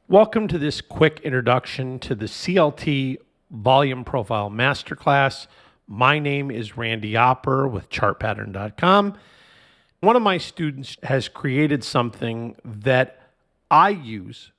Welcome to this quick introduction to the CLT Volume Profile Masterclass. My name is Randy Opper with chartpattern.com. One of my students has created something that I use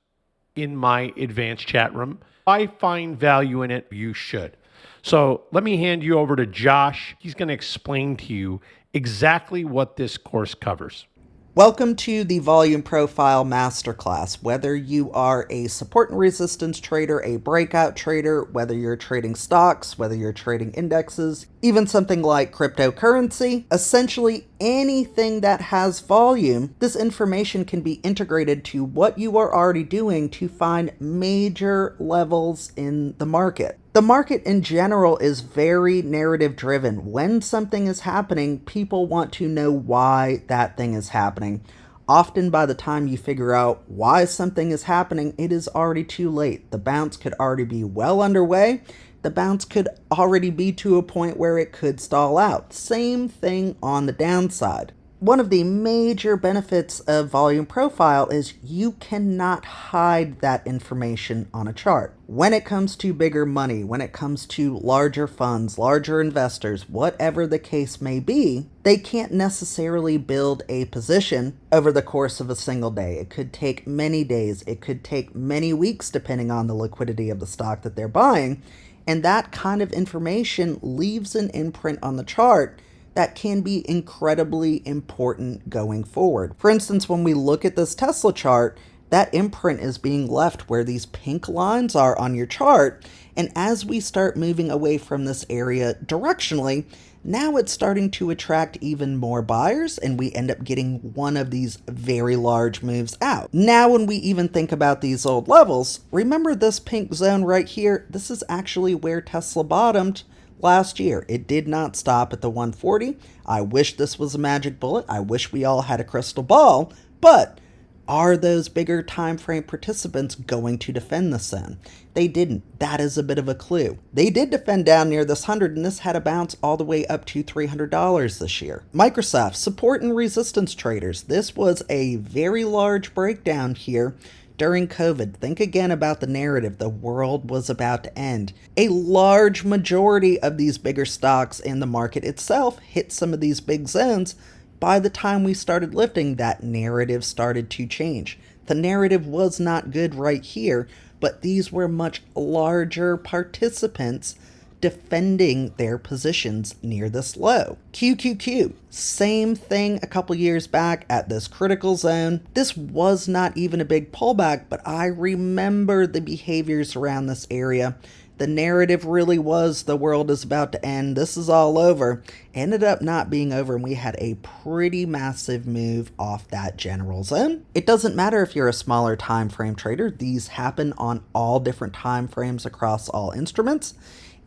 in my advanced chat room. I find value in it. You should. So let me hand you over to Josh. He's going to explain to you exactly what this course covers. Welcome to the Volume Profile Masterclass. Whether you are a support and resistance trader, a breakout trader, whether you're trading stocks, whether you're trading indexes, even something like cryptocurrency, essentially anything that has volume, this information can be integrated to what you are already doing to find major levels in the market. The market in general is very narrative driven. When something is happening, people want to know why that thing is happening. Often by the time you figure out why something is happening, it is already too late. The bounce could already be well underway. The bounce could already be to a point where it could stall out. Same thing on the downside. One of the major benefits of volume profile is you cannot hide that information on a chart. When it comes to bigger money, when it comes to larger funds, larger investors, whatever the case may be, they can't necessarily build a position over the course of a single day. It could take many days. It could take many weeks depending on the liquidity of the stock that they're buying. And that kind of information leaves an imprint on the chart that can be incredibly important going forward. For instance, when we look at this Tesla chart, that imprint is being left where these pink lines are on your chart. And as we start moving away from this area directionally, now it's starting to attract even more buyers, and we end up getting one of these very large moves out. Now, when we even think about these old levels, remember this pink zone right here? This is actually where Tesla bottomed last year. It did not stop at the 140. I wish this was a magic bullet. I wish we all had a crystal ball, but are those bigger time frame participants going to defend this zone? They didn't. That is a bit of a clue. They did defend down near this 100, and this had a bounce all the way up to $300 this year. Microsoft, support and resistance traders. This was a very large breakdown here during COVID. Think again about the narrative. The world was about to end. A large majority of these bigger stocks in the market itself hit some of these big zones. By the time we started lifting, that narrative started to change. The narrative was not good right here, but these were much larger participants defending their positions near this low. QQQ, same thing a couple years back at this critical zone. This was not even a big pullback, but I remember the behaviors around this area. The narrative really was the world is about to end. This is all over. Ended up not being over, and we had a pretty massive move off that general zone. It doesn't matter if you're a smaller time frame trader. These happen on all different time frames across all instruments.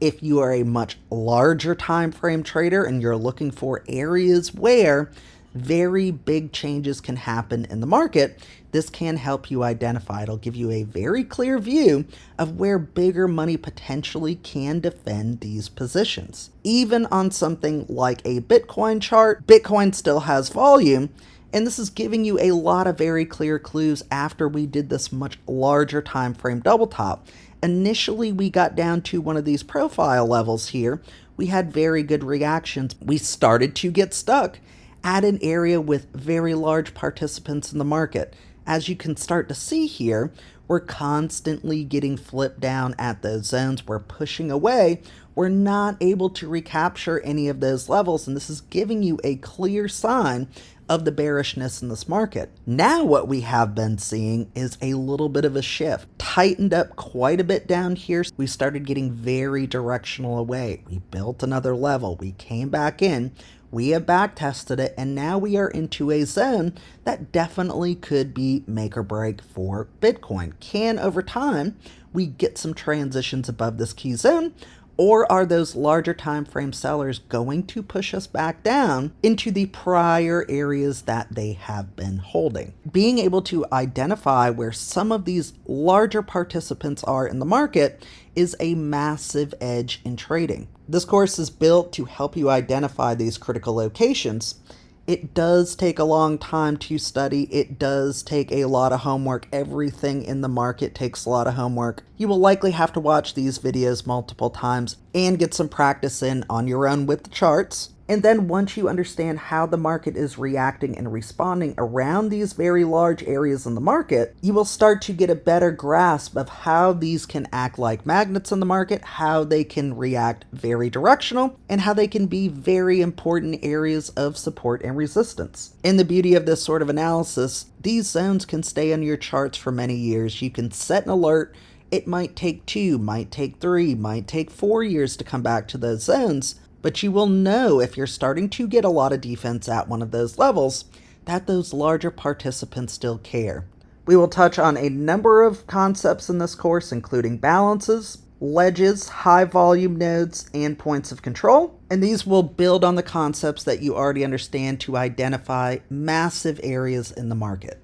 If you are a much larger time frame trader and you're looking for areas where very big changes can happen in the market, this can help you identify. It'll give you a very clear view of where bigger money potentially can defend these positions. Even on something like a Bitcoin chart, Bitcoin still has volume, and this is giving you a lot of very clear clues after we did this much larger time frame double top. Initially, we got down to one of these profile levels here. We had very good reactions. We started to get stuck at an area with very large participants in the market. As you can start to see here, we're constantly getting flipped down at those zones. We're pushing away. We're not able to recapture any of those levels, and this is giving you a clear sign of the bearishness in this market. Now what we have been seeing is a little bit of a shift. Tightened up quite a bit down here. We started getting very directional away. We built another level. We came back in. We have back tested it, and now we are into a zone that definitely could be make or break for Bitcoin. Can over time we get some transitions above this key zone? Or are those larger time frame sellers going to push us back down into the prior areas that they have been holding? Being able to identify where some of these larger participants are in the market is a massive edge in trading. This course is built to help you identify these critical locations. It does take a long time to study. It does take a lot of homework. Everything in the market takes a lot of homework. You will likely have to watch these videos multiple times and get some practice in on your own with the charts. And then once you understand how the market is reacting and responding around these very large areas in the market, you will start to get a better grasp of how these can act like magnets in the market, how they can react very directional, and how they can be very important areas of support and resistance. And the beauty of this sort of analysis, these zones can stay on your charts for many years. You can set an alert. It might take 2, might take 3, might take 4 years to come back to those zones. But you will know if you're starting to get a lot of defense at one of those levels that those larger participants still care. We will touch on a number of concepts in this course, including balances, ledges, high volume nodes, and points of control. And these will build on the concepts that you already understand to identify massive areas in the market.